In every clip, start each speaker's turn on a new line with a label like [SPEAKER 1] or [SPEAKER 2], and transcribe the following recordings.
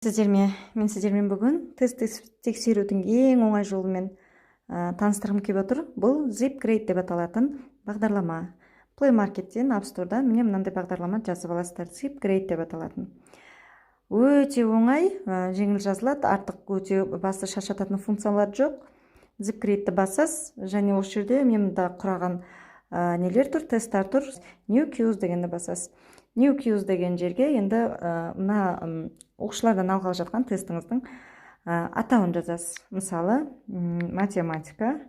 [SPEAKER 1] Мен сіздермен бүгін тест тексерудің ең оңай жолымен таныстырғым келіп отыр. Бұл ZipGrade деп аталатын бағдарлама. Play Market'тен, App Store'дан міне мынандай бағдарлама жазып аласыздар. ZipGrade деп аталатын. Өте оңай, жеңіл жазылады, артық өте басты шаршататын функциялар жоқ. ZipGrade'ті басасыз, және осы жерде мен мұнда құраған нелер тұр, тесттер тұр. New Queues дегенді басасыз. New Queues деген жерге енді мына оқушылардан алғалы жатқан тестіңіздің атауын жазасыз. Мысалы, математика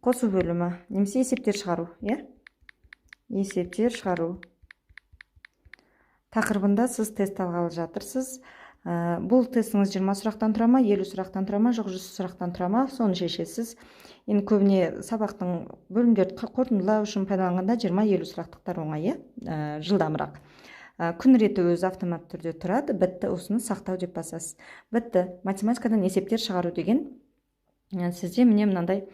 [SPEAKER 1] қосу бөлімі, немесе есептер шығару, есептер шығару тақырыбында сіз тест алғалы жатырсыз. Бұл тестіңіз 20 сұрақтан тұра ма, 50 сұрақтан тұра ма, жоқ 100 сұрақтан тұра ма, соны шешесіз. Енді көбіне сабақтың бөлімдерді қорытындылау үшін пайдаланғанда 20-50 сұрақтықтар оңай, жылдамырақ. Күн реті өзі автоматты түрде тұрады. Бітті, осыны сақтау деп басасыз. Бітті, математикадан есептер шығару деген сізде міне мынандай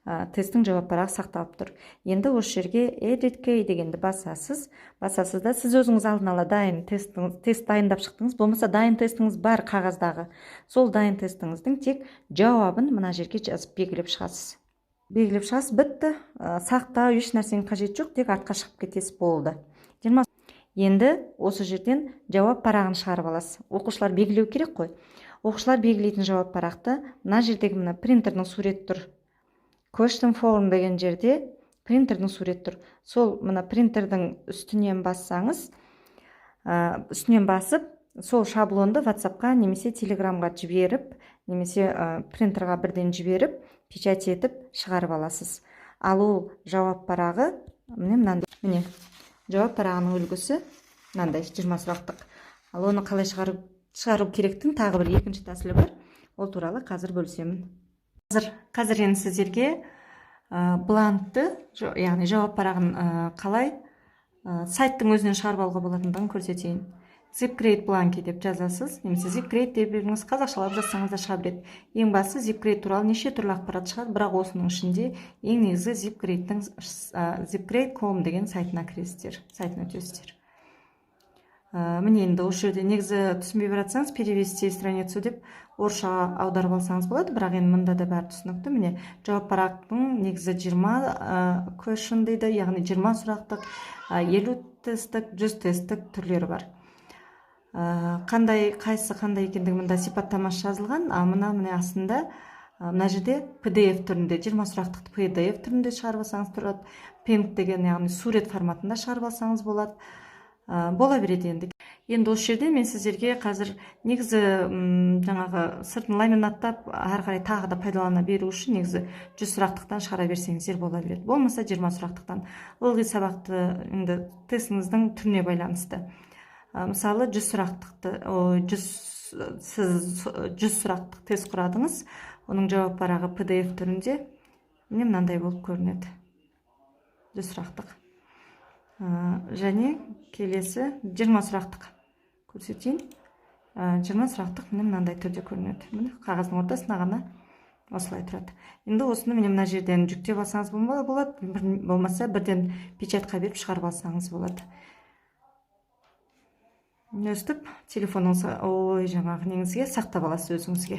[SPEAKER 1] тесттің жауап парағы сақталып тұр. Енді осы жерге Edit Key дегенді басасыз. Басасыз да сіз өзіңіз алдын ала дайын тест дайындап шықтыңыз. Болмаса дайын тестіңіз бар қағаздағы. Сол дайын тестіңіздің тек жауабын мына жерге жазып белгілеп шығасыз. Бітті. Сақтау еш нәрсенің қажет жоқ, тек артқа шығып кетесіз, болды. Енді осы жерден жауап парағын шығарып аласыз. Оқушылар белгілеу керек қой. Оқушылар белгілейтін жауап парақты мына жердегі мына принтердің суреті тұр. Question form деген жерде принтердің суреті тұр. Сол мына принтердің үстінен бассаңыз, үстінен басып, сол шаблонды WhatsApp-қа немесе Telegram-ға жіберіп, немесе принтерға бірден жіберіп, печать етіп шығарып аласыз. Ал ол жауап парағы міне жауап парағының үлгісі мынандай 20 сұрақтық. Ал оны қалай шығару керектің тағы бір екінші тәсілі бар. Ол туралы қазір бөлісемін. Қазір енді сіздерге бланкты, яғни жауап парағын қалай сайттың өзінен шығарып алуға болатындығын көрсетейін. ZipGrade бланки деп жазасыз, немесе ZipGrade деп беріңіз, қазақшалап жазсаңыз да шыға береді. Ең басы ZipGrade туралы неше түрлі ақпарат шығады, бірақ осының ішінде ең негізгі ZipGrade'дің ZipGrade.com деген сайтына кіресіздер, сайтына өтесіздер. Міне енді осы жерде негізі түсінбей баратсаңыз, перевести страницу деп орысшаға аударып алсаңыз болады, бірақ енді мұнда да бәрі түсінікті. Міне жауап парақтың негізі 20 question дейді, яғни 20 сұрақтық, 50 тесттік, 100 тесттік түрлері бар. Қайсы қандай екендігі мұнда сипаттамасы жазылған. Міне астында мына жерде PDF түрінде, 20 сұрақтықты PDF түрінде шығарып алсаңыз тұрады. Ping деген, яғни сурет форматында шығарып алсаңыз болады. Бола береді енді. Енді осы жерде мен сіздерге қазір негізі жаңағы сыртын ламинаттап, ары қарай тағы да пайдалана беру үшін негізі 100 сұрақтықтан шығара берсеңіздер бола береді. Болмаса 20 сұрақтықтан. Ылғи сабақты енді тестіңіздің түріне байланысты. Мысалы 100 сұрақтық тест құрадыңыз, оның жауап парағы PDF түрінде міне мынандай болып көрінеді. 100 сұрақтық. Және келесі 20 сұрақтық көрсетейін. 20 сұрақтық міне мынандай түрде көрінеді. Міне қағаздың ортасына ғана осылай тұрады. Енді осыны міне мына жерден жүктеп алсаңыз болады, болмаса бірден печатқа беріп шығарып алсаңыз болады. Өстіп телефоныңызға, жаңағы неңізге сақтап аласыз, өзіңізге,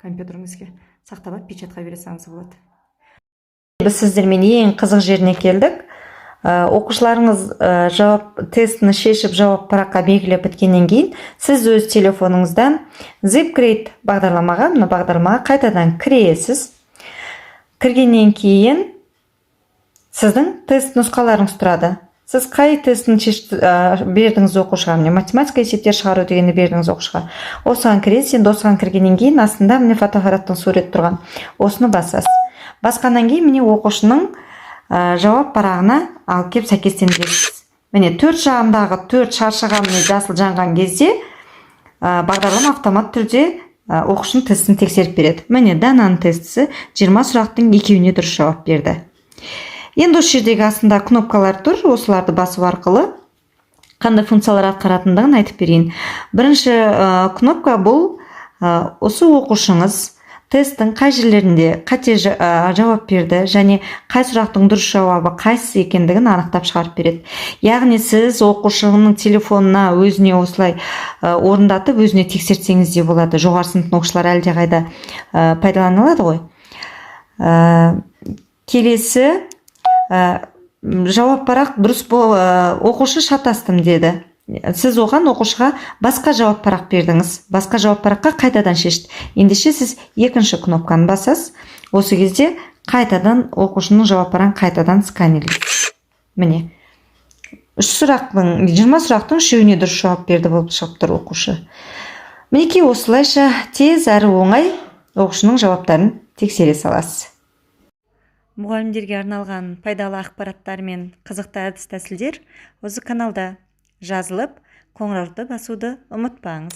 [SPEAKER 1] компьютеріңізге сақтап алып печатқа бересеңіз болады. Біз сіздермен ең қызық жеріне келдік. Оқушыларыңыз жауап тестіні шешіп жауап параққа белгілеп біткеннен кейін сіз өз телефоныңыздан ZipGrade бағдарламаға қайтадан кіресіз. Кіргеннен кейін сіздің тест нұсқаларыңыз тұрады. Сіз қай тестін бердіңіз оқушыға, математика есептер шығару дегенді бердіңіз оқушыға. Осыған кіресіз, енді осыған кіргеннен кейін астында міне фотоаппараттың суреті тұрған. Осыны басасыз. Басқаннан кейін міне оқушының жауап парағына алып кеп сәйкестендіресіз. Міне 4 жағындағы 4 шаршыға міне жасыл жанған кезде бағдарлама автомат түрде оқушының тестін тексеріп береді. Міне Дананың тестісі 20 сұрақтың 2-іне дұрыс жауап берді. Енді осы жердегі астында кнопкалар тұр, осыларды басу арқылы қандай функциялар атқаратындығын айтып берейін. Бірінші кнопка бұл осы оқушыңыз тесттің қай жерлерінде қате жауап берді және қай сұрақтың дұрыс жауабы қайсысы екендігін анықтап шығарып береді. Яғни сіз оқушының телефонына өзіне осылай орындатып өзіне тексертсеңіз де болады. Жоғары сыныптың оқушылары әлдеқайда пайдаланылады ғой. Келесі жауап парақ дұрыс оқушы шатастым деді. Сіз оған оқушыға басқа жауап парақ бердіңіз. Басқа жауап параққа қайтадан шешті. Ендеше сіз екінші кнопканы басасыз. Осы кезде қайтадан оқушының жауап парағын қайтадан сканерлейсіз. Міне. 20 сұрақтың 3-еуіне дұрыс жауап берді болып шығып тұр оқушы. Мінекей осылайша тез әрі оңай оқушының жауаптарын тексере саласыз. Мұғалімдерге арналған пайдалы ақпараттар мен қызықты әдіс-тәсілдер осы каналда жазылып, қоңырауды басуды ұмытпаңыз.